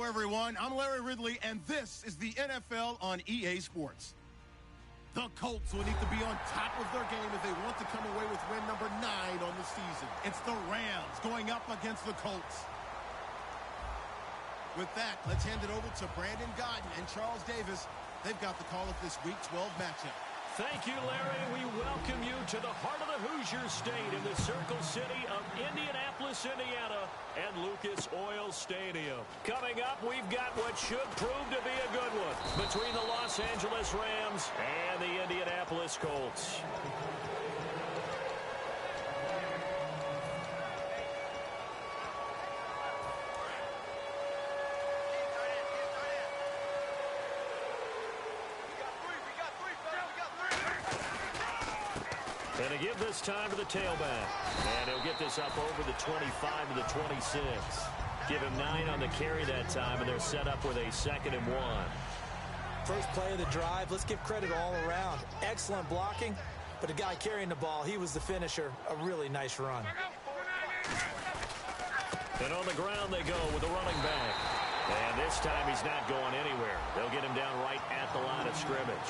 Hello, everyone. I'm Larry Ridley, and this is the NFL on EA Sports. The Colts will need to be on top of their game if they want to come away with win number 9 on the season. It's the Rams going up against the Colts. With that, let's hand it over to Brandon Godden and Charles Davis. They've got the call of this Week 12 matchup. Thank you, Larry. We welcome you to the heart of the Hoosier State in the Circle City of Indianapolis, Indiana, and Lucas Oil Stadium. Coming up, we've got what should prove to be a good one between the Los Angeles Rams and the Indianapolis Colts. And to give this time to the tailback. And he'll get this up over the 25 to the 26. Give him 9 on the carry that time, and they're set up with a 2nd and 1. First play of the drive, let's give credit all around. Excellent blocking, but the guy carrying the ball, he was the finisher. A really nice run. And on the ground they go with the running back. And this time he's not going anywhere. They'll get him down right at the line of scrimmage.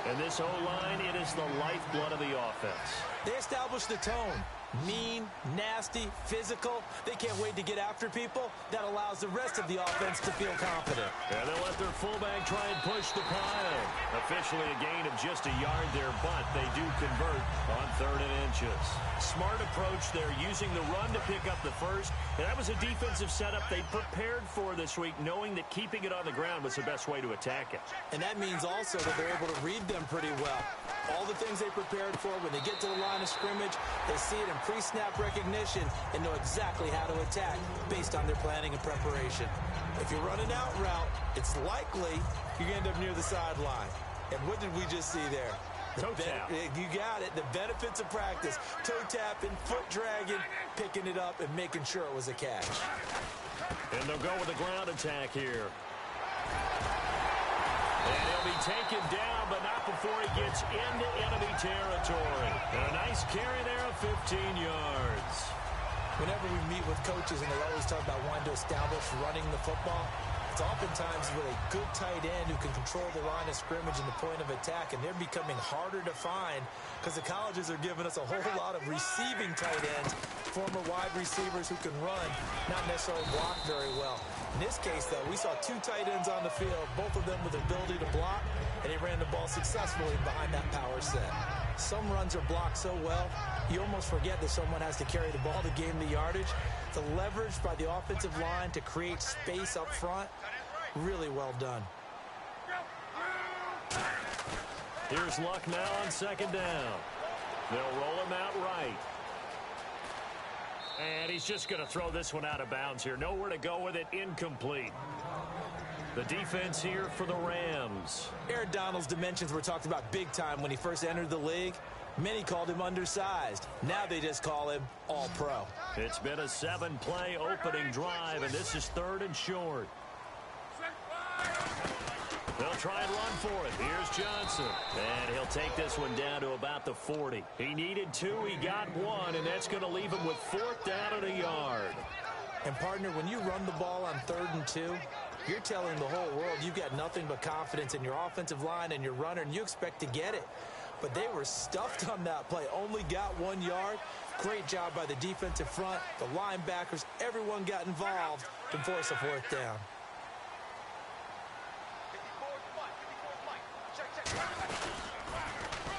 And this O-line, it is the lifeblood of the offense. They established the tone. Mean, nasty, physical. They can't wait to get after people. That allows the rest of the offense to feel confident. And they'll let their fullback try and push the pile. Officially a gain of just a yard there, but they do convert on 3rd and inches. Smart approach there, using the run to pick up the first. And that was a defensive setup they prepared for this week, knowing that keeping it on the ground was the best way to attack it. And that means also that they're able to read them pretty well. All the things they prepared for, when they get to the line of scrimmage, they see it in pre-snap recognition and know exactly how to attack based on their planning and preparation. If you run an out route, it's likely you're going to end up near the sideline. And what did we just see there? Toe tap. You got it. The benefits of practice. Toe tapping, foot dragging, picking it up, and making sure it was a catch. And they'll go with a ground attack here. And he'll be taken down, but not before he gets into enemy territory. And a nice carry there of 15 yards. Whenever we meet with coaches and they always talk about wanting to establish running the football, it's oftentimes with a good tight end who can control the line of scrimmage and the point of attack, and they're becoming harder to find because the colleges are giving us a whole lot of receiving tight ends, former wide receivers who can run, not necessarily block very well. In this case, though, we saw 2 tight ends on the field, both of them with the ability to block, and he ran the ball successfully behind that power set. Some runs are blocked so well, you almost forget that someone has to carry the ball to gain the yardage. The leverage by the offensive line to create space up front, really well done. Here's Luck now on 2nd down. They'll roll him out right. And he's just going to throw this one out of bounds here. Nowhere to go with it. Incomplete. The defense here for the Rams. Aaron Donald's dimensions were talked about big time when he first entered the league. Many called him undersized. Now they just call him all-pro. It's been a 7-play opening drive, and this is 3rd and short. They'll try and run for it. Here's Johnson. And he'll take this one down to about the 40. He needed 2. He got 1, and that's going to leave him with 4th down and a yard. And, partner, when you run the ball on 3rd and 2, you're telling the whole world you've got nothing but confidence in your offensive line and your runner, and you expect to get it. But they were stuffed on that play. Only got 1 yard. Great job by the defensive front. The linebackers, everyone got involved to force a 4th down.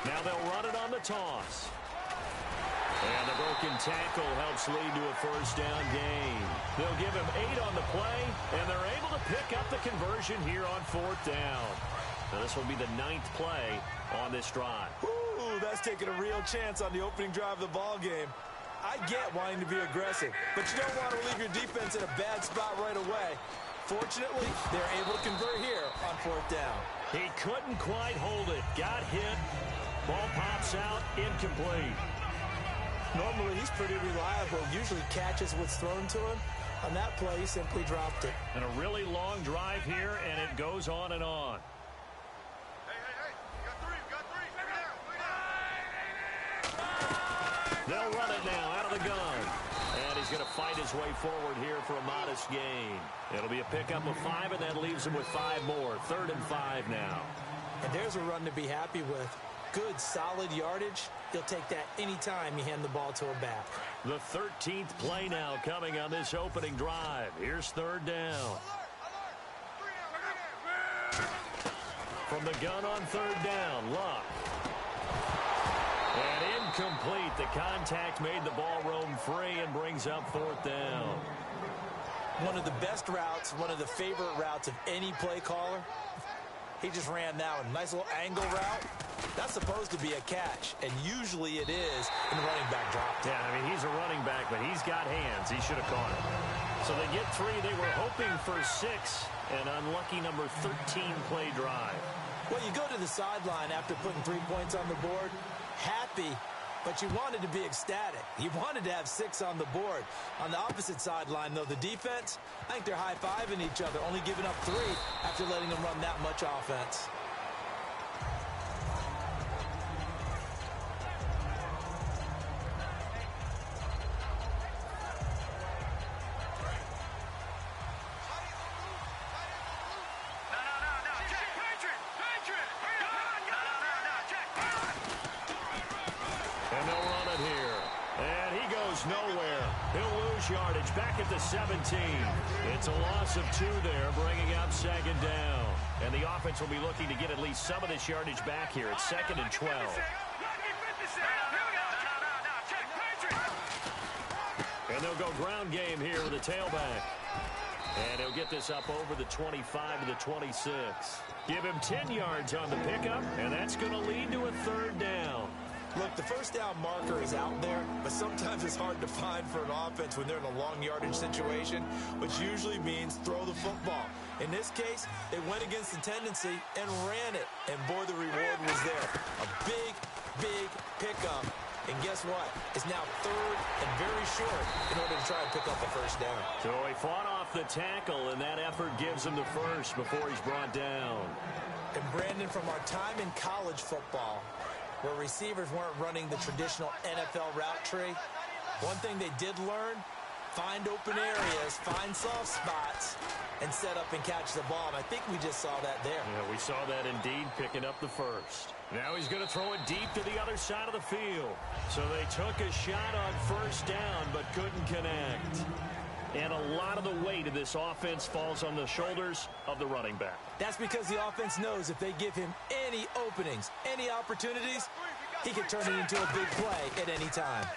Now they'll run it on the toss. And the broken tackle helps lead to a 1st down gain. They'll give him 8 on the play, and they're able to pick up the conversion here on 4th down. Now this will be the 9th play on this drive. Ooh, that's taking a real chance on the opening drive of the ball game. I get wanting to be aggressive, but you don't want to leave your defense in a bad spot right away. Fortunately, they're able to convert here on 4th down. He couldn't quite hold it. Got hit. Ball pops out. Incomplete. Normally, he's pretty reliable. Usually catches what's thrown to him. On that play, he simply dropped it. And a really long drive here, and it goes on and on. They'll run it now out of the gun. And he's going to fight his way forward here for a modest gain. It'll be a pickup of 5, and that leaves him with 5 more. 3rd and 5 now. And there's a run to be happy with. Good, solid yardage. He'll take that anytime you hand the ball to a back. The 13th play now coming on this opening drive. Here's 3rd down. From the gun on 3rd down, Luck. And incomplete. The contact made the ball roam free and brings up 4th down. One of the best routes, one of the favorite routes of any play caller. He just ran that one. Nice little angle route. That's supposed to be a catch, and usually it is in the running back drop. Yeah, I mean, he's a running back, but he's got hands. He should have caught it. So they get 3. They were hoping for 6. An unlucky number 13 play drive. Well, you go to the sideline after putting 3 points on the board, happy, but you wanted to be ecstatic. You wanted to have 6 on the board. On the opposite sideline, though, the defense, I think they're high-fiving each other, only giving up 3 after letting them run that much offense. Nowhere. He'll lose yardage back at the 17. It's a loss of 2 there, bringing up 2nd down. And the offense will be looking to get at least some of this yardage back here. It's 2nd and 12. And they'll go ground game here with a tailback. And he'll get this up over the 25 to the 26. Give him 10 yards on the pickup, and that's going to lead to a 3rd down. Look, the first down marker is out there, but sometimes it's hard to find for an offense when they're in a long yardage situation, which usually means throw the football. In this case, they went against the tendency and ran it, and boy, the reward was there. A big, big pickup, and guess what? It's now 3rd and very short in order to try and pick up the 1st down. So he fought off the tackle, and that effort gives him the 1st before he's brought down. And Brandon, from our time in college football, where receivers weren't running the traditional NFL route tree, one thing they did learn, find open areas, find soft spots, and set up and catch the ball. And I think we just saw that there. Yeah, we saw that indeed, picking up the 1st. Now he's going to throw it deep to the other side of the field. So they took a shot on 1st down, but couldn't connect. And a lot of the weight of this offense falls on the shoulders of the running back. That's because the offense knows if they give him any openings, any opportunities, he can turn it into a big play at any time.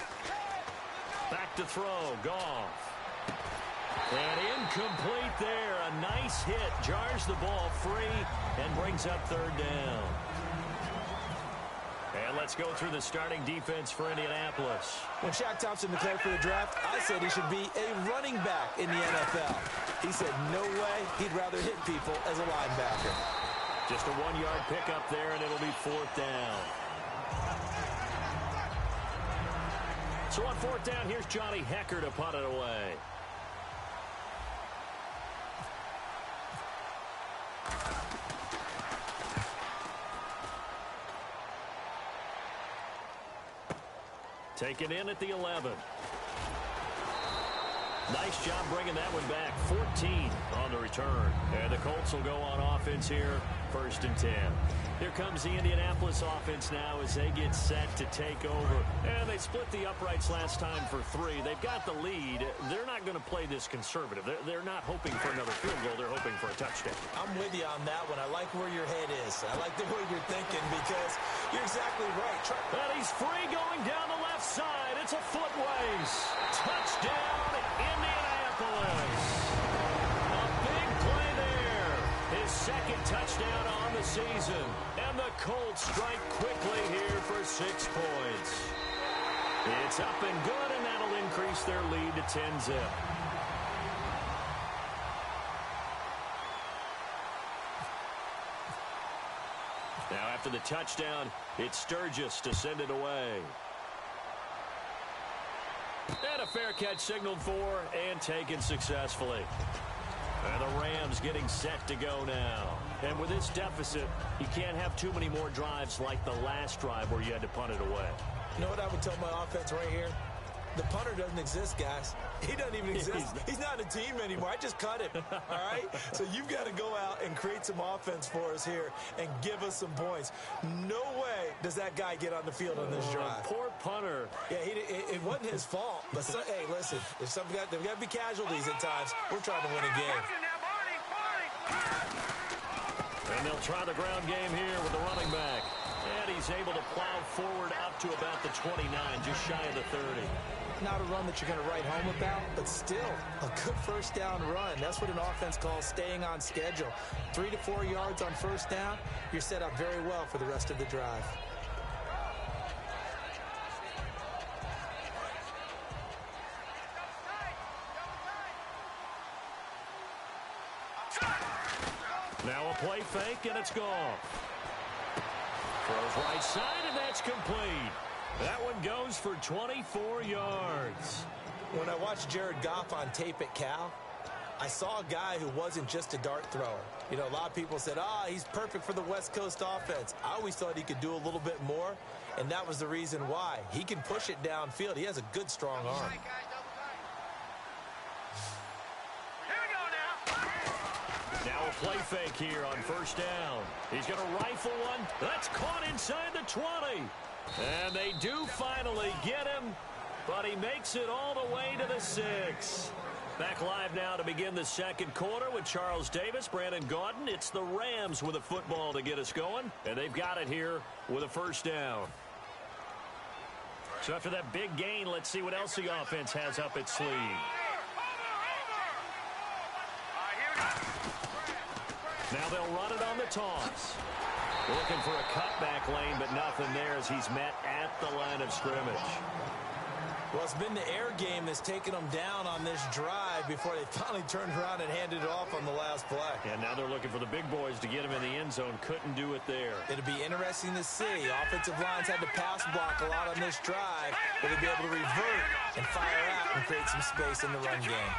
Back to throw, Goff. And incomplete there. A nice hit, jars the ball free, and brings up 3rd down. And let's go through the starting defense for Indianapolis. When Shaq Thompson declared for the draft, I said he should be a running back in the NFL. He said no way, he'd rather hit people as a linebacker. Just a 1-yard pickup there, and it'll be 4th down. So on 4th down, here's Johnny Hecker to punt it away. Taken in at the 11. Nice job bringing that one back. 14 on the return. And the Colts will go on offense here. 1st and 10. Here comes the Indianapolis offense now as they get set to take over. And they split the uprights last time for 3. They've got the lead. They're not going to play this conservative. They're not hoping for another field goal. They're hoping for a touchdown. I'm with you on that one. I like where your head is. I like the way you're thinking because you're exactly right. And he's free going down the left side. It's a foot race. Touchdown, Indianapolis. A big play there. His 2nd touchdown on the season. And the Colts strike quickly here for 6 points. It's up and good, and that'll increase their lead to 10-zip. Now after the touchdown, it's Sturgis to send it away. And a fair catch signaled for and taken successfully. And the Rams getting set to go now. And with this deficit, you can't have too many more drives like the last drive where you had to punt it away. You know what I would tell my offense right here? The punter doesn't exist, guys. He doesn't even exist. He's not a team anymore. I just cut him, all right? So you've got to go out and create some offense for us here and give us some points. No way does that guy get on the field on this drive. Poor punter. Yeah, it wasn't his fault. But, hey, listen, if there's got to be casualties at times. We're trying to win a game. And they'll try the ground game here with the running back. And he's able to plow forward up to about the 29, just shy of the 30. Not a run that you're going to write home about, but still a good first down run. That's what an offense calls staying on schedule. 3 to 4 yards on first down, you're set up very well for the rest of the drive. Now a play fake, and it's gone. Throws right side, and that's complete. That one goes for 24 yards. When I watched Jared Goff on tape at Cal, I saw a guy who wasn't just a dart thrower. You know, a lot of people said, he's perfect for the West Coast offense. I always thought he could do a little bit more, and that was the reason why. He can push it downfield. He has a good, strong arm. Now a play fake here on first down. He's going to rifle one. That's caught inside the 20. And they do finally get him, but he makes it all the way to the 6. Back live now to begin the second quarter with Charles Davis, Brandon Gaudin. It's the Rams with a football to get us going, and they've got it here with a first down. So after that big gain, let's see what else the offense has up its sleeve. Now they'll run it on the toss. Looking for a cutback lane, but nothing there as he's met at the line of scrimmage. Well, it's been the air game that's taken them down on this drive before they finally turned around and handed it off on the last play. And now they're looking for the big boys to get him in the end zone. Couldn't do it there. It'll be interesting to see. Offensive lines had to pass block a lot on this drive. Will they be able to revert and fire out and create some space in the run game?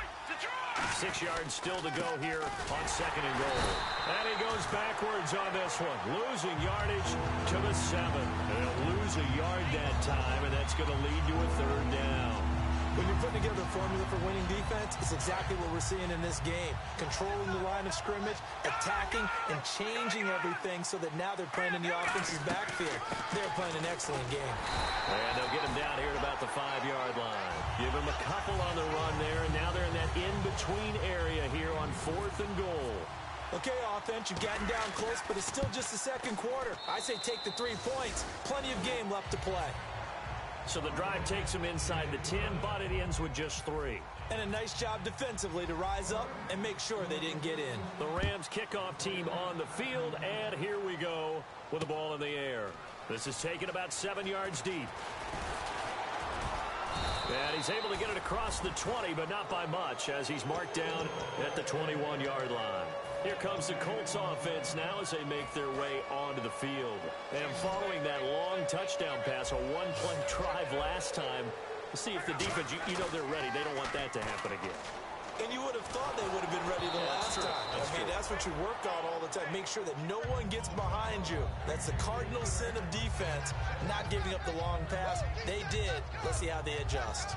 6 yards still to go here on second and goal. And he goes backwards on this one. Losing yardage to the 7. They'll lose a yard that time, and that's going to lead to a third down. When you're putting together a formula for winning defense, it's exactly what we're seeing in this game. Controlling the line of scrimmage, attacking, and changing everything so that now they're playing in the offense's backfield. They're playing an excellent game. And they'll get him down here at about the 5-yard line. Give him a couple on the run there, and now they're in that in-between area here on 4th and goal. Okay, offense, you've gotten down close, but it's still just the second quarter. I say take the 3 points. Plenty of game left to play. So the drive takes them inside the 10, but it ends with just 3. And a nice job defensively to rise up and make sure they didn't get in. The Rams kickoff team on the field, and here we go with the ball in the air. This is taken about 7 yards deep. And he's able to get it across the 20, but not by much, as he's marked down at the 21-yard line. Here comes the Colts offense now as they make their way onto the field. And following that long touchdown pass, a one-play drive last time, to see if the defense, you know they're ready. They don't want that to happen again. And you would have thought they would have been ready the last time. That's what you work on all the time. Make sure that no one gets behind you. That's the cardinal sin of defense, not giving up the long pass. They did. Let's see how they adjust.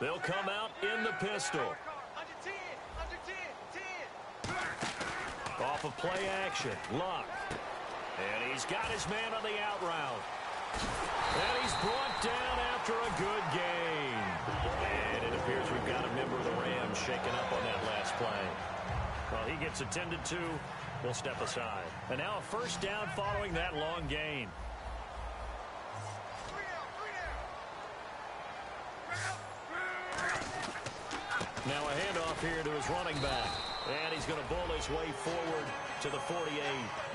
They'll come out in the pistol. Off of play action, Luck. And he's got his man on the out route. And he's brought down after a good gain. And it appears we've got a member of the Rams shaken up on that last play. Well, he gets attended to. We'll step aside. And now a first down following that long gain. Now a handoff here to his running back. And he's going to bowl his way forward to the 48.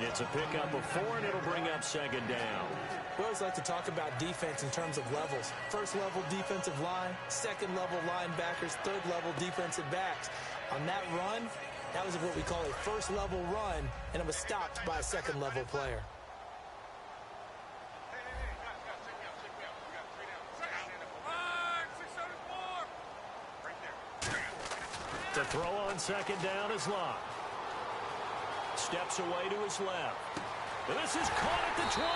It's a pickup of 4, and it'll bring up second down. We always like to talk about defense in terms of levels. First level defensive line, second level linebackers, third level defensive backs. On that run, that was what we call a first level run, and it was stopped by a second level player. To throw on second down is Locke. steps away to his left. And this is caught at the 20.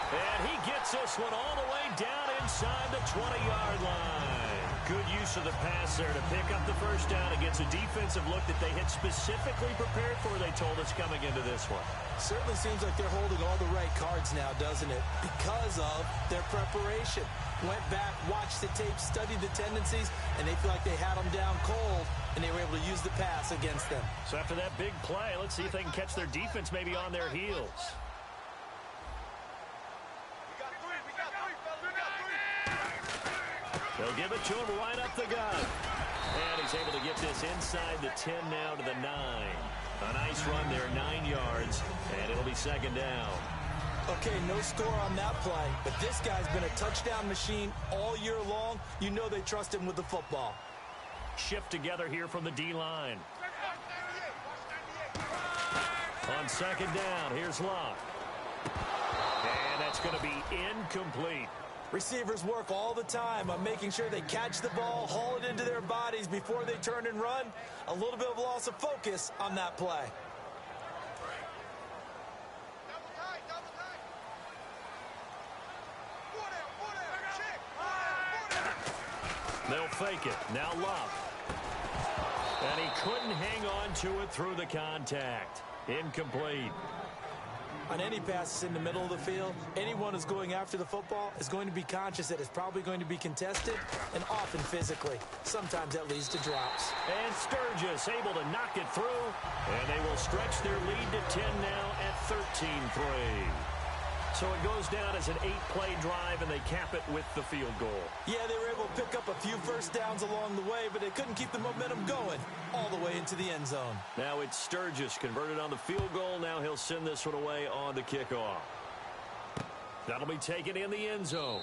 And he gets this one all the way down inside the 20-yard line. Good use of the pass there to pick up the first down against a defensive look that they had specifically prepared for, they told us, coming into this one. Certainly seems like they're holding all the right cards now, doesn't it? Because of their preparation. Went back, watched the tape, studied the tendencies, and they feel like they had them down cold, and they were able to use the pass against them. So after that big play, let's see if they can catch their defense maybe on their heels. They'll give it to him right up the gut. And he's able to get this inside the 10 now to the 9. A nice run there, 9 yards, and it'll be second down. Okay, no score on that play, but this guy's been a touchdown machine all year long. You know they trust him with the football. Shift together here from the D-line. On second down, here's Locke. And that's going to be incomplete. Receivers work all the time on making sure they catch the ball, haul it into their bodies before they turn and run. A little bit of loss of focus on that play. They'll fake it. Now Love. And he couldn't hang on to it through the contact. Incomplete. On any passes in the middle of the field, anyone who's going after the football is going to be conscious that it's probably going to be contested and often physically. Sometimes that leads to drops. And Sturgis able to knock it through. And they will stretch their lead to 10 now at 13-3. So it goes down as an 8-play drive, and they cap it with the field goal. Yeah, they were able to pick up a few first downs along the way, but they couldn't keep the momentum going all the way into the end zone. Now it's Sturgis converted on the field goal. Now he'll send this one away on the kickoff. That'll be taken in the end zone.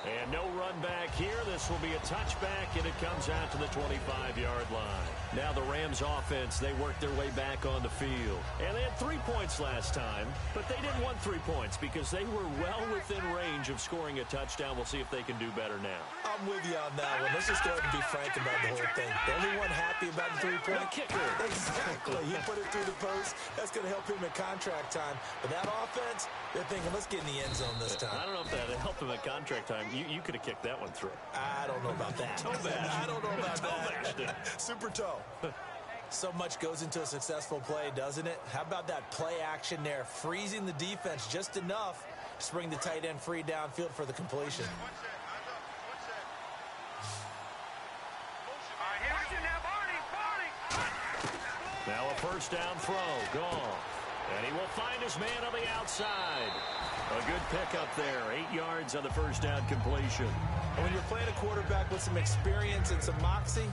And no run back here. This will be a touchback, and it comes out to the 25-yard line. Now the Rams offense, they worked their way back on the field. And they had 3 points last time, but they didn't want 3 points because they were well within range of scoring a touchdown. We'll see if they can do better now. I'm with you on that one. Let's just go ahead and be frank about the whole thing. The only one happy about the 3-point kicker. Exactly. He put it through the post. That's going to help him at contract time. But that offense, they're thinking, let's get in the end zone this time. I don't know if that helped him at contract time. You could have kicked that one through. I don't know about that. Toe bash. I don't know about that. Super toe. So much goes into a successful play, doesn't it? How about that play action there? Freezing the defense just enough to bring the tight end free downfield for the completion. Now a first down throw. Gone. And he will find his man on the outside. A good pickup there. 8 yards on the first down completion. And when you're playing a quarterback with some experience and some moxie,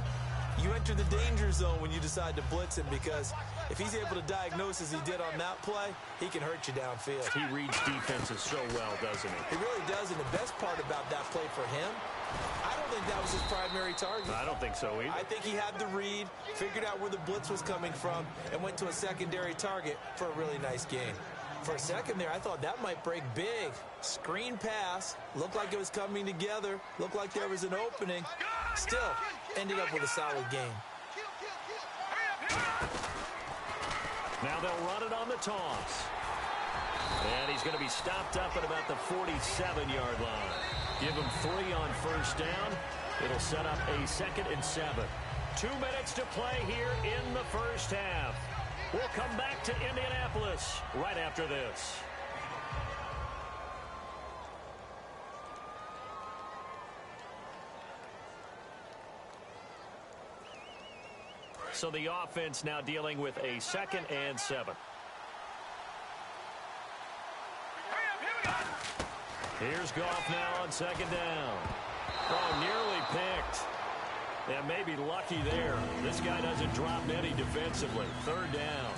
you enter the danger zone when you decide to blitz him, because if he's able to diagnose as he did on that play, he can hurt you downfield. He reads defenses so well, doesn't he? He really does, and the best part about that play for him, I don't think that was his primary target. I don't think so either. I think he had the read, figured out where the blitz was coming from, and went to a secondary target for a really nice gain. For a second there, I thought that might break big. Screen pass, looked like it was coming together, looked like there was an opening. Still, ended up with a solid game. Now they'll run it on the toss. And he's going to be stopped up at about the 47-yard line. Give him 3 on first down. It'll set up a 2nd and 7. 2 minutes to play here in the first half. We'll come back to Indianapolis right after this. So the offense now dealing with a 2nd and 7. Here's Goff now on 2nd down. Oh, nearly picked. And maybe lucky there. This guy doesn't drop many defensively. 3rd down.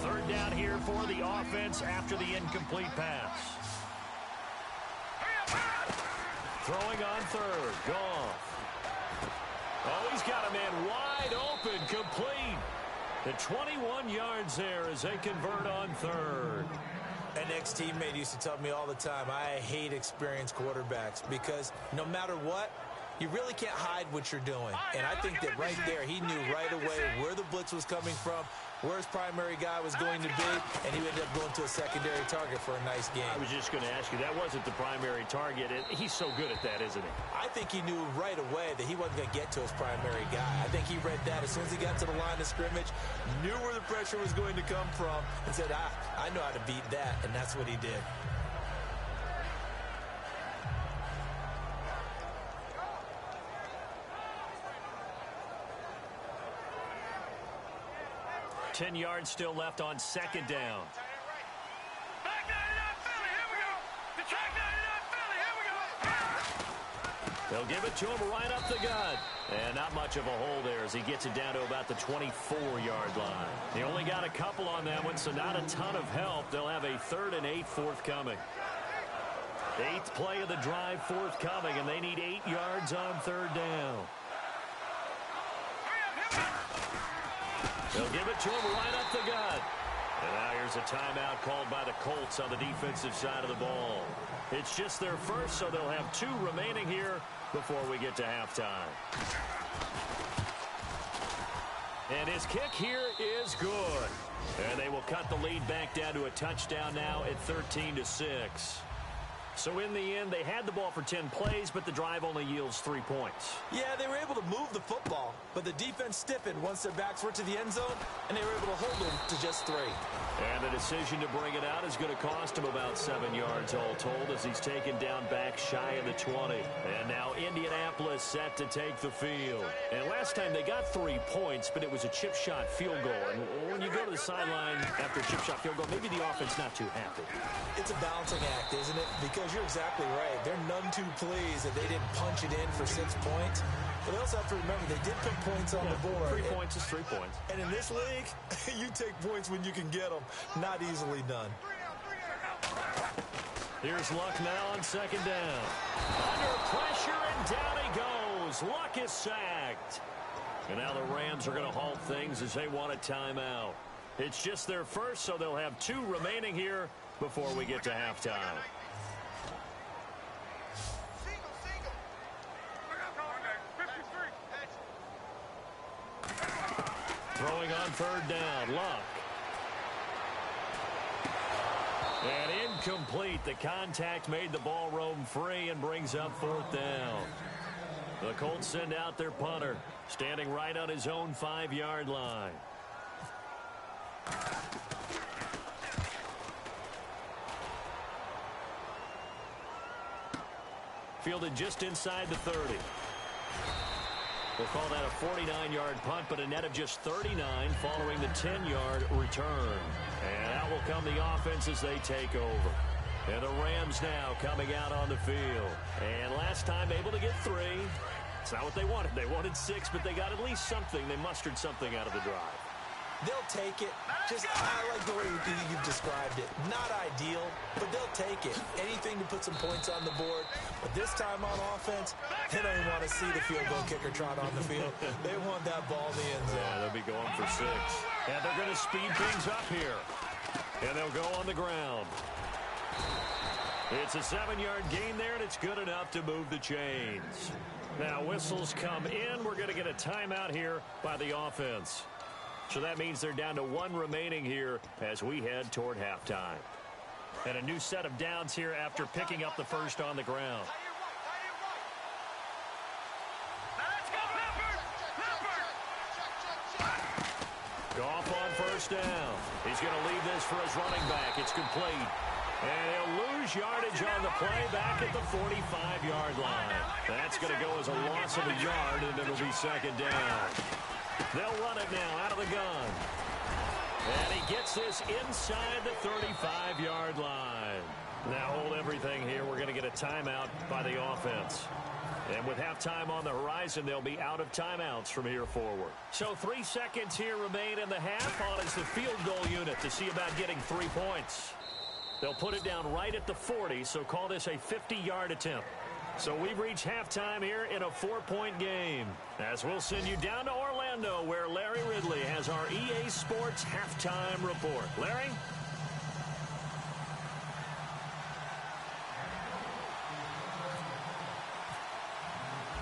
3rd down here for the offense after the incomplete pass. Throwing on 3rd. Goff. Oh, he's got a man wide open, complete. The 21 yards there as they convert on 3rd. An ex-teammate used to tell me all the time, I hate experienced quarterbacks because no matter what, you really can't hide what you're doing. And I think that right there, he knew right away where the blitz was coming from, where his primary guy was going to be, and he ended up going to a secondary target for a nice game. I was just going to ask you, that wasn't the primary target. He's so good at that, isn't he? I think he knew right away that he wasn't going to get to his primary guy. I think he read that as soon as he got to the line of scrimmage, knew where the pressure was going to come from, and said, I know how to beat that, and that's what he did. Ten yards still left on second down. Back 99 Philly, here we go. The track 99 Philly, here we go. They'll give it to him right up the gut. And not much of a hole there as he gets it down to about the 24-yard line. He only got a couple on that one, so not a ton of help. They'll have a 3rd and 8 forthcoming. 8th play of the drive forthcoming, and they need 8 yards on 3rd down. They'll give it to him right up the gut. And now here's a timeout called by the Colts on the defensive side of the ball. It's just their first, so they'll have 2 remaining here before we get to halftime. And his kick here is good. And they will cut the lead back down to a touchdown now at 13-6. So in the end, they had the ball for 10 plays, but the drive only yields 3 points. Yeah, they were able to move the football, but the defense stiffened once their backs were to the end zone, and they were able to hold them to just 3. And the decision to bring it out is going to cost him about 7 yards all told as he's taken down back shy of the 20. And now Indianapolis set to take the field. And last time they got 3 points, but it was a chip shot field goal. And when you go to the sideline after a chip shot field goal, maybe the offense not too happy. It's a balancing act, isn't it? Because you're exactly right. They're none too pleased that they didn't punch it in for 6 points. But they also have to remember they did put points on the board. 3 points is 3 points. And in this league, you take points when you can get them. Not easily done. Here's Luck now on second down. Under pressure, and down he goes. Luck is sacked. And now the Rams are going to halt things as they want a timeout. It's just their first, so they'll have 2 remaining here before we get to halftime. Throwing on 3rd down, Luck. And incomplete. The contact made the ball roam free and brings up 4th down. The Colts send out their punter, standing right on his own 5-yard line. Fielded just inside the 30. We'll call that a 49-yard punt, but a net of just 39 following the 10-yard return. And out will come the offense as they take over. And the Rams now coming out on the field. And last time able to get 3. It's not what they wanted. They wanted 6, but they got at least something. They mustered something out of the drive. They'll take it. I like the way you've described it. Not ideal, but they'll take it. Anything to put some points on the board. But this time on offense, they don't even want to see the field goal kicker trot on the field. They want that ball in the end zone. Yeah, they'll be going for 6. And they're going to speed things up here. And they'll go on the ground. It's a 7-yard gain there, and it's good enough to move the chains. Now whistles come in. We're going to get a timeout here by the offense. So that means they're down to 1 remaining here as we head toward halftime. And a new set of downs here after picking up the first on the ground. Goff on 1st down. He's going to leave this for his running back. It's complete. And he'll lose yardage on the play back at the 45-yard line. That's going to go as a loss of a yard, and it'll be 2nd down. They'll run it now out of the gun. And he gets this inside the 35-yard line. Now hold everything here. We're going to get a timeout by the offense. And with halftime on the horizon, they'll be out of timeouts from here forward. So 3 seconds here remain in the half. On is the field goal unit to see about getting 3 points. They'll put it down right at the 40, so call this a 50-yard attempt. So we've reached halftime here in a 4-point game. As we'll send you down to Orlando, where Larry Ridley has our EA Sports halftime report. Larry?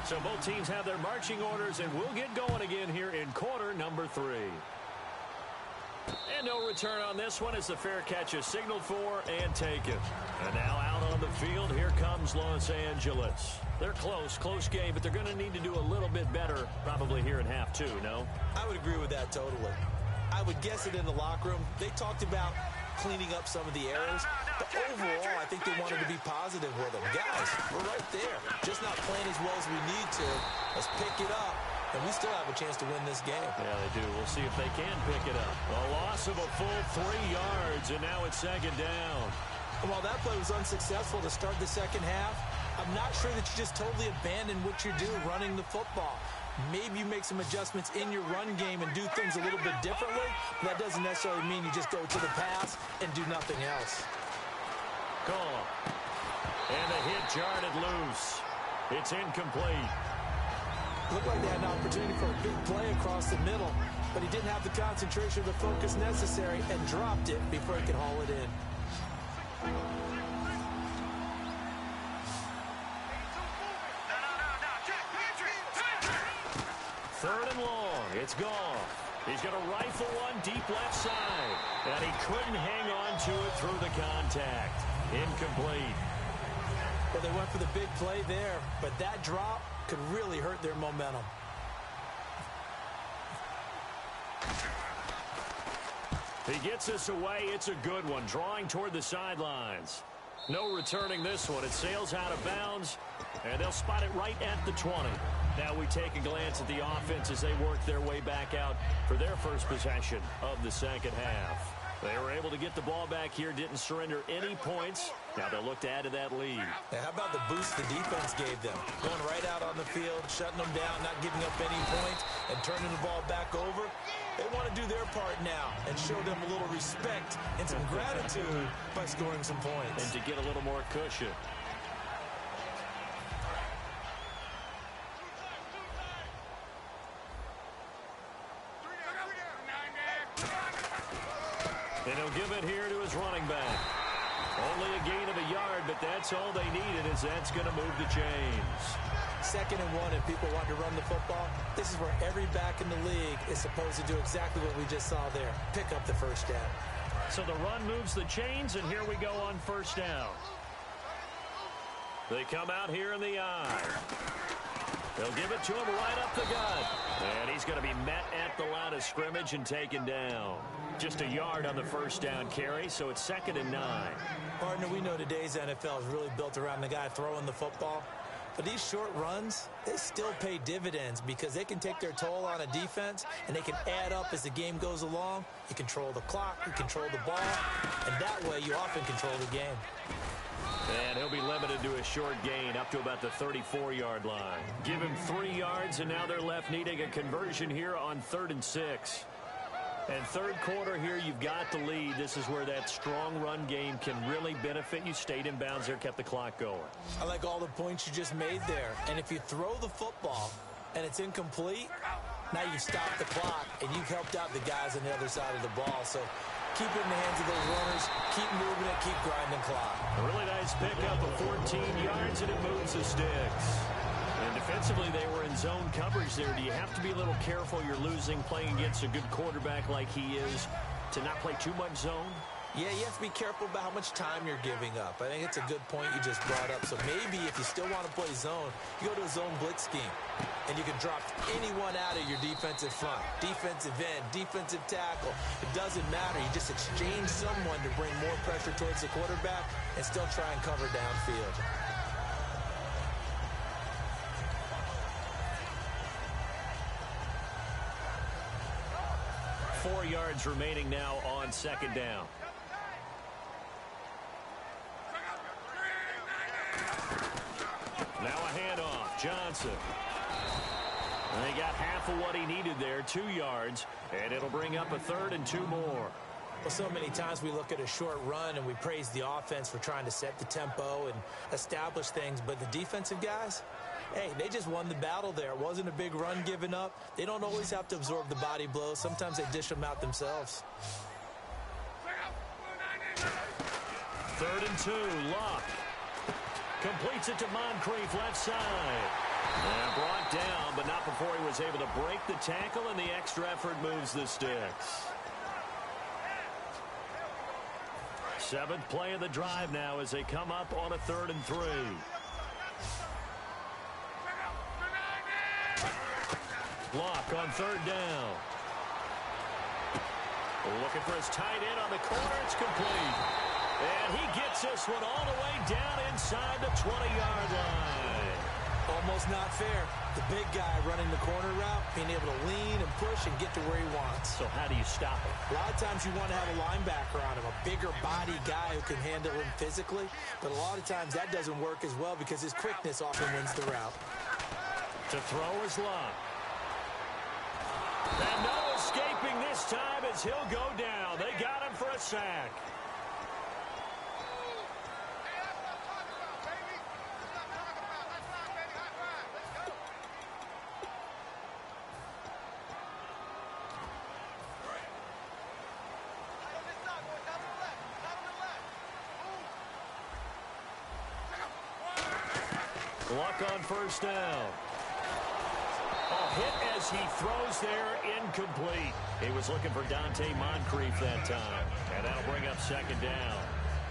So both teams have their marching orders, and we'll get going again here in quarter number 3. And no return on this one as the fair catch is signaled for and taken. And now out on the field, here comes Los Angeles. They're close game, but they're going to need to do a little bit better probably here in half two, no? I would agree with that totally. I would guess it in the locker room. They talked about cleaning up some of the errors, but overall, I think they wanted to be positive with them. Guys, we're right there. Just not playing as well as we need to. Let's pick it up, and we still have a chance to win this game. Yeah, they do. We'll see if they can pick it up. A loss of a full 3 yards, and now it's second down. And while that play was unsuccessful to start the second half, I'm not sure that you just totally abandon what you do running the football. Maybe you make some adjustments in your run game and do things a little bit differently. But that doesn't necessarily mean you just go to the pass and do nothing else. Gone. And the hit jarred it loose. It's incomplete. Looked like they had an opportunity for a big play across the middle, but he didn't have the concentration or the focus necessary and dropped it before he could haul it in. Third and long. It's gone. He's going to rifle one deep left side. And he couldn't hang on to it through the contact. Incomplete. Well, they went for the big play there, but that drop could really hurt their momentum. He gets us away. It's a good one. Drawing toward the sidelines. No returning this one. It sails out of bounds, and they'll spot it right at the 20. Now we take a glance at the offense as they work their way back out for their first possession of the second half. They were able to get the ball back here, didn't surrender any points. Now they'll look to add to that lead. Now, how about the boost the defense gave them? Going right out on the field, shutting them down, not giving up any points, and turning the ball back over. They want to do their part now and show them a little respect and some gratitude by scoring some points. And to get a little more cushion. And he'll give it here to his running back. Only a gain of a yard, but that's all they needed, as that's going to move the chains. 2nd and 1, and people want to run the football. This is where every back in the league is supposed to do exactly what we just saw there. Pick up the first down. So the run moves the chains, and here we go on first down. They come out here in the eye. They'll give it to him right up the gut. And he's going to be met at the line of scrimmage and taken down. Just a yard on the first down carry, so it's 2nd and 9. Partner, we know today's NFL is really built around the guy throwing the football. But these short runs, they still pay dividends because they can take their toll on a defense and they can add up as the game goes along. You control the clock, you control the ball, and that way you often control the game. And he'll be limited to a short gain up to about the 34-yard line. Give him 3 yards, and now they're left needing a conversion here on 3rd and 6. And third quarter here, you've got the lead. This is where that strong run game can really benefit you. Stayed in bounds there, kept the clock going. I like all the points you just made there. And if you throw the football and it's incomplete, now you've stopped the clock and you've helped out the guys on the other side of the ball. So keep it in the hands of those runners. Keep moving it. Keep grinding clock. A really nice pickup of 14 yards, and it moves the sticks. And defensively, they were in zone coverage there. Do you have to be a little careful? You're losing, playing against a good quarterback like he is, to not play too much zone? Yeah, you have to be careful about how much time you're giving up. I think it's a good point you just brought up. So maybe if you still want to play zone, you go to a zone blitz scheme. And you can drop anyone out of your defensive front. Defensive end, defensive tackle. It doesn't matter. You just exchange someone to bring more pressure towards the quarterback and still try and cover downfield. 4 yards remaining now on 2nd down. Now a handoff. Johnson. And he got half of what he needed there, 2 yards, and it'll bring up a 3rd and 2 more. Well, so many times we look at a short run and we praise the offense for trying to set the tempo and establish things, but the defensive guys, hey, they just won the battle there. It wasn't a big run given up. They don't always have to absorb the body blows. Sometimes they dish them out themselves. 3rd and 2, Luck. Completes it to Moncrief, left side. And brought down, but not before he was able to break the tackle, and the extra effort moves the sticks. Seventh play of the drive now as they come up on a 3rd and 3. Block on 3rd down. Looking for his tight end on the corner. It's complete. And he gets this one all the way down inside the 20-yard line. Almost not fair. The big guy running the corner route, being able to lean and push and get to where he wants. So how do you stop it? A lot of times you want to have a linebacker on him, a bigger body guy who can handle him physically. But a lot of times that doesn't work as well because his quickness often wins the route. To throw is Locke. And no escaping this time as he'll go down. They got him for a sack. Luck on 1st down. A hit as he throws there, incomplete. He was looking for Dante Moncrief that time. And that'll bring up 2nd down.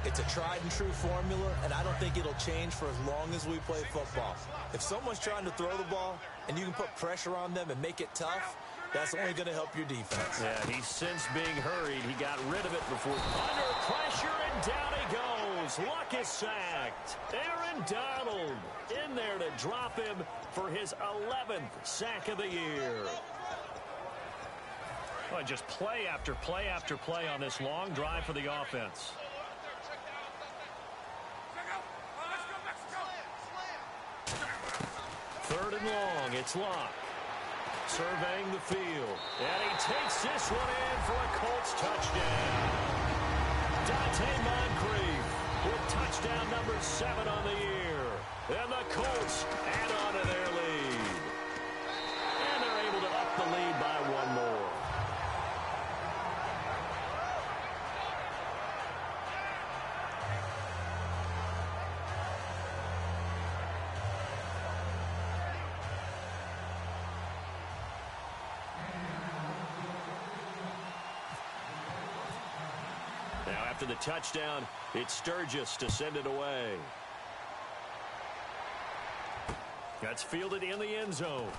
It's a tried and true formula, and I don't think it'll change for as long as we play football. If someone's trying to throw the ball and you can put pressure on them and make it tough, that's only going to help your defense. Yeah, he's since being hurried. He got rid of it before. Under pressure, and down he goes. Luck is sacked. Aaron Donald in there to drop him for his 11th sack of the year. Well, just play after play after play on this long drive for the offense. Third and long, it's Locke. Surveying the field. And he takes this one in for a Colts touchdown. Dante Moncrief with touchdown number 7 on the year. And the Colts add on to their lead. And they're able to up the lead by 1 more. Now after the touchdown, it's Sturgis to send it away. That's fielded in the end zone.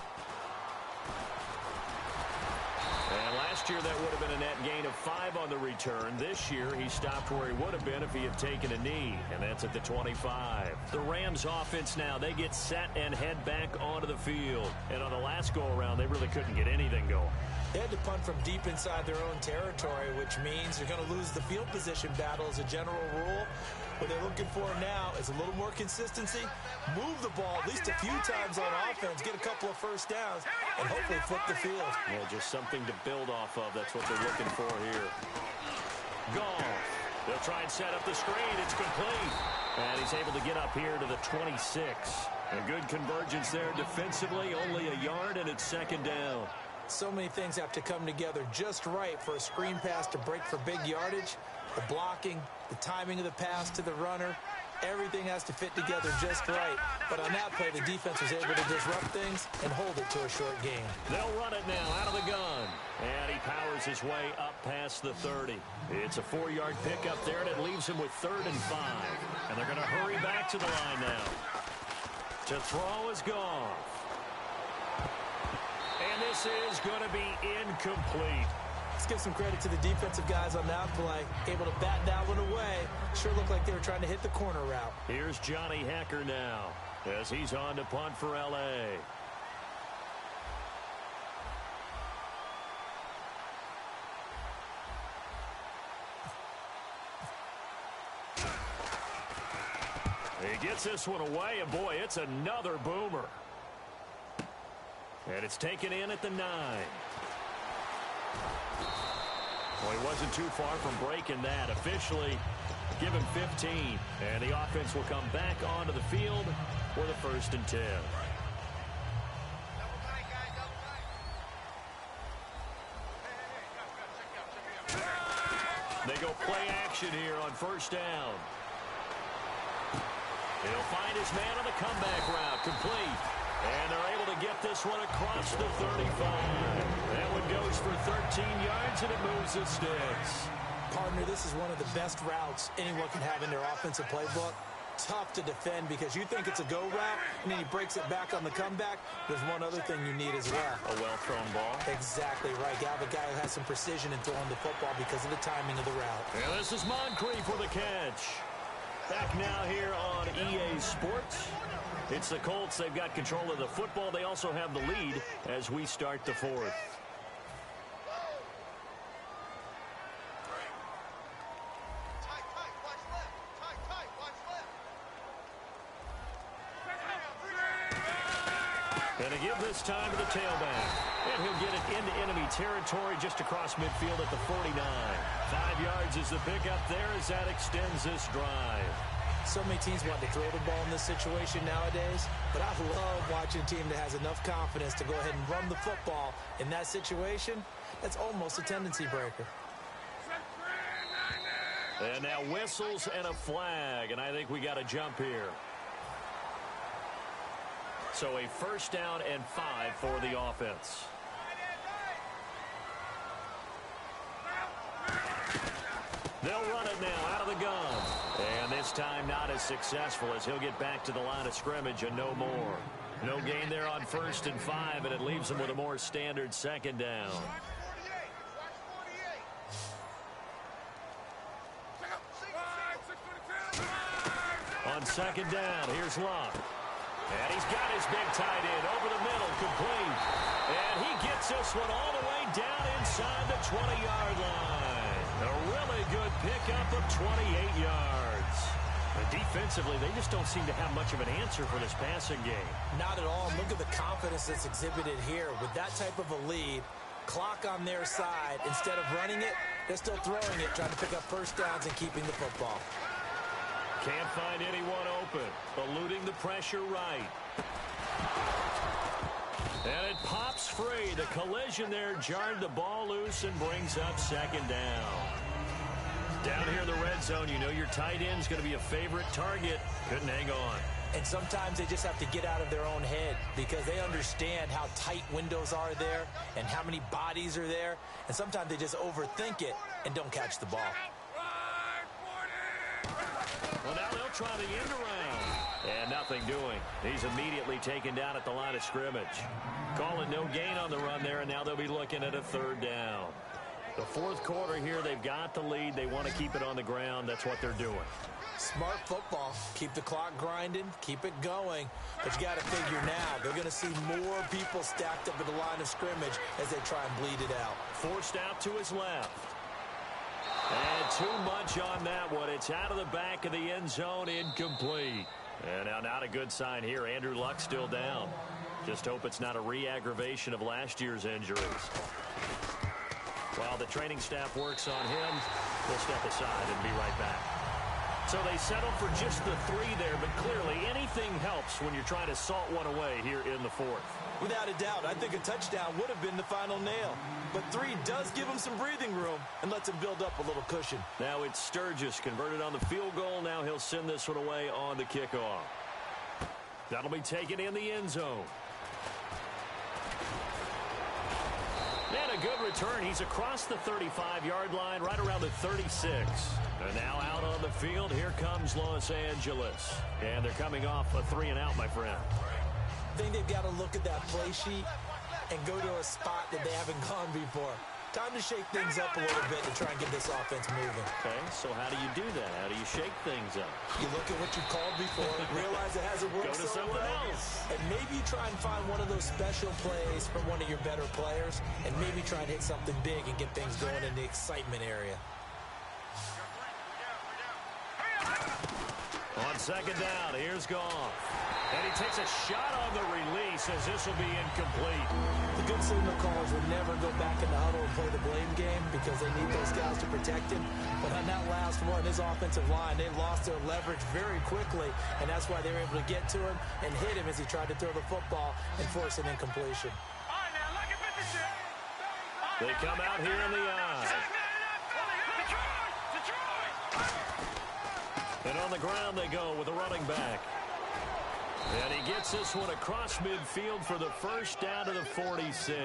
And last year that would have been a net gain of 5 on the return. This year he stopped where he would have been if he had taken a knee, and that's at the 25. The Rams offense now, they get set and head back onto the field. And on the last go-around, they really couldn't get anything going. They had to punt from deep inside their own territory, which means they're going to lose the field position battle as a general rule. What they're looking for now is a little more consistency, move the ball at least a few times on offense, get a couple of first downs, and hopefully flip the field. Yeah, just something to build off of. That's what they're looking for here. Goff. They'll try and set up the screen. It's complete. And he's able to get up here to the 26. A good convergence there defensively, only a yard, and it's 2nd down. So many things have to come together just right for a screen pass to break for big yardage. The blocking, the timing of the pass to the runner, everything has to fit together just right. But on that play, the defense was able to disrupt things and hold it to a short game. They'll run it now out of the gun. And he powers his way up past the 30. It's a 4-yard pickup there, and it leaves him with 3rd and 5. And they're going to hurry back to the line now. To throw is Goff. And this is going to be incomplete. Let's give some credit to the defensive guys on that play. Able to bat that one away. Sure looked like they were trying to hit the corner route. Here's Johnny Hacker now as he's on to punt for L.A. He gets this one away, and boy, it's another boomer. And it's taken in at the 9. Well, he wasn't too far from breaking that. Officially, give him 15. And the offense will come back onto the field for the 1st and 10. They go play action here on 1st down. He'll find his man on the comeback route, complete. And they're able to get this one across the 35. That one goes for 13 yards, and it moves the sticks. Partner, this is one of the best routes anyone can have in their offensive playbook. Tough to defend because you think it's a go route, and then he breaks it back on the comeback. There's one other thing you need as well. A well-thrown ball. Exactly right. You have a guy who has some precision in throwing the football because of the timing of the route. And this is Moncrief for the catch. Back now here on EA Sports. It's the Colts. They've got control of the football. They also have the lead as we start the fourth. And to give this time to the tailback. And he'll get it into enemy territory just across midfield at the 49. 5 yards is the pickup there as that extends this drive. So many teams want to throw the ball in this situation nowadays, but I love watching a team that has enough confidence to go ahead and run the football in that situation. That's almost a tendency breaker. And now whistles and a flag, and I think we got a jump here. So a first down and 5 for the offense. They'll run it now out of the gun. And this time not as successful as he'll get back to the line of scrimmage and no more. No gain there on first and 5, and it leaves him with a more standard second down. On second down, here's Luck. And he's got his big tight end over the middle, complete. And he gets this one all the way down inside the 20-yard line. A really good pickup of 28 yards. But defensively, they just don't seem to have much of an answer for this passing game. Not at all. Look at the confidence that's exhibited here. With that type of a lead, clock on their side, instead of running it, they're still throwing it, trying to pick up first downs and keeping the football. Can't find anyone open. Eluding the pressure right. And it pops free. The collision there jarred the ball loose and brings up second down. Down here in the red zone, you know your tight end's going to be a favorite target. Couldn't hang on. And sometimes they just have to get out of their own head because they understand how tight windows are there and how many bodies are there. And sometimes they just overthink it and don't catch the ball. Well, now they'll try the end around. And nothing doing. He's immediately taken down at the line of scrimmage. Calling no gain on the run there, and now they'll be looking at a third down. The fourth quarter here, they've got the lead. They want to keep it on the ground. That's what they're doing. Smart football. Keep the clock grinding. Keep it going. But you got to figure now, they're going to see more people stacked up at the line of scrimmage as they try and bleed it out. Forced out to his left. And too much on that one. It's out of the back of the end zone, incomplete. And now not a good sign here. Andrew Luck still down. Just hope it's not a re-aggravation of last year's injuries. While the training staff works on him, we'll step aside and be right back. So they settled for just the 3 there, but clearly anything helps when you're trying to salt one away here in the fourth. Without a doubt, I think a touchdown would have been the final nail. But 3 does give him some breathing room and lets him build up a little cushion. Now it's Sturgis converted on the field goal. Now he'll send this one away on the kickoff. That'll be taken in the end zone. And a good return. He's across the 35-yard line, right around the 36. And now out on the field, here comes Los Angeles. And they're coming off a 3-and-out, my friend. I think they've got to look at that play sheet and go to a spot that they haven't gone before. Time to shake things up a little bit to try and get this offense moving. Okay, so how do you do that? How do you shake things up? You look at what you called before, realize it hasn't worked Go to so someone well, else. and maybe you try and find one of those special plays from one of your better players, and maybe try and hit something big and get things going in the excitement area. On second down, here's Goff. And he takes a shot on the release as this will be incomplete. The good signal callers will never go back in the huddle and play the blame game because they need those guys to protect him. But on that last one, his offensive line, they lost their leverage very quickly, and that's why they were able to get to him and hit him as he tried to throw the football and force an incompletion. They come out here in the eye. And on the ground they go with a running back. And he gets this one across midfield for the first down to the 46.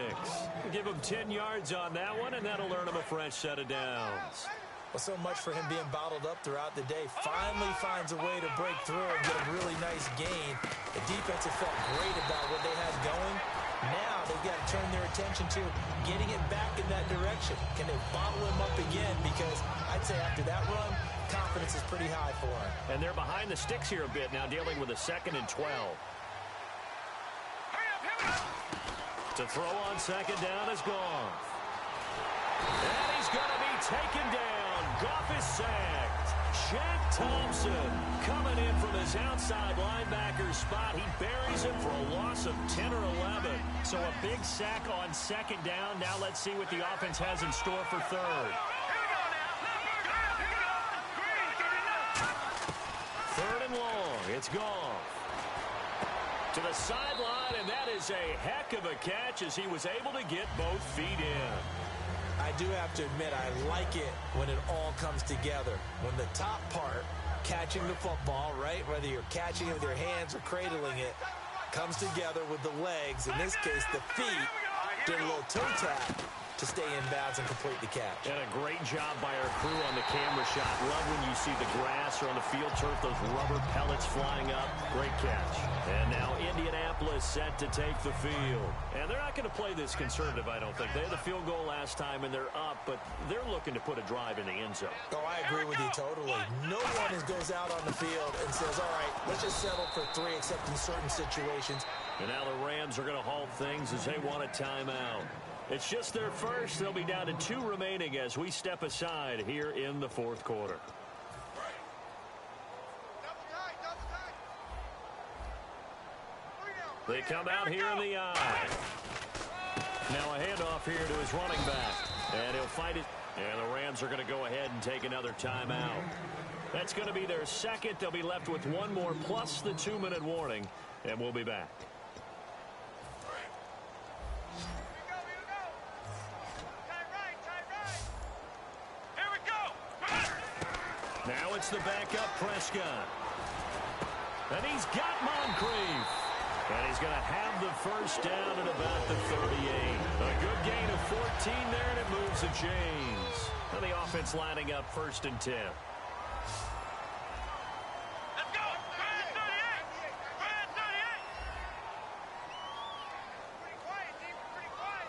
We'll give him 10 yards on that one, and that'll earn him a fresh set of downs. Well, so much for him being bottled up throughout the day. Finally finds a way to break through and get a really nice gain. The defense have felt great about what they had going. Now they've got to turn their attention to getting it back in that direction. Can they bottle him up again? Because I'd say after that run, confidence is pretty high for him. And they're behind the sticks here a bit now, dealing with a 2nd and 12. To throw on 2nd down is Goff. And he's going to be taken down. Goff is sacked. Jack Thompson coming in from his outside linebacker spot. He buries him for a loss of 10 or 11. So a big sack on 2nd down. Now let's see what the offense has in store for 3rd. 3rd and long. It's Goff. To the sideline, and that is a heck of a catch as he was able to get both feet in. I do have to admit, I like it when it all comes together. When the top part, catching the football, right, whether you're catching it with your hands or cradling it, comes together with the legs, in this case the feet, doing a little toe tap to stay in bounds and complete the catch. And a great job by our crew on the camera shot. Love when you see the grass or on the field turf, those rubber pellets flying up. Great catch. And now Indianapolis set to take the field. And they're not going to play this conservative, I don't think. They had the field goal last time, and they're up, but they're looking to put a drive in the end zone. Oh, I agree with you totally. No one goes out on the field and says, all right, let's just settle for 3, except in certain situations. And now the Rams are going to halt things as they want a timeout. It's just their first. They'll be down to 2 remaining as we step aside here in the 4th quarter. They come out here in the eye. Now a handoff here to his running back. And he'll fight it. And the Rams are going to go ahead and take another timeout. That's going to be their 2nd. They'll be left with 1 more plus the 2-minute warning. And we'll be back. Now it's the backup Prescott. And he's got Moncrief. And he's going to have the first down at about the 38. A good gain of 14 there, and it moves the chains. And the offense lining up 1st and 10. Let's go. Brand 38. Brand 38. Pretty quiet, team. Pretty quiet.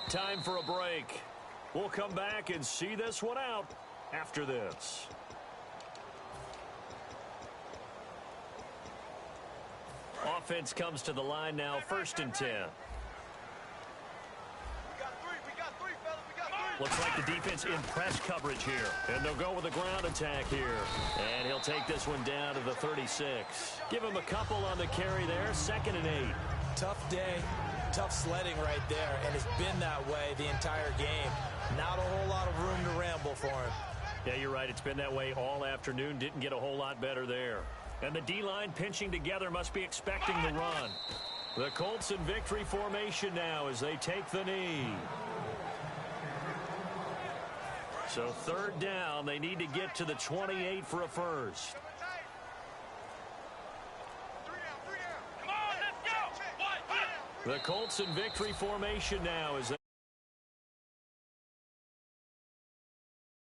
Time for a break. We'll come back and see this one out after this. Offense comes to the line now, 1st and 10. We got 3, fellas. We got 3. Looks like the defense in press coverage here. And they'll go with a ground attack here. And he'll take this one down to the 36. Give him a couple on the carry there, 2nd and 8. Tough day, tough sledding right there, and it's been that way the entire game. Not a whole lot of room to ramble for him. Yeah, you're right. It's been that way all afternoon. Didn't get a whole lot better there. And the D-line pinching together must be expecting the run. The Colts in victory formation now as they take the knee. So 3rd down, they need to get to the 28 for a first. 3 down. Come on, let's go. The Colts in victory formation now as they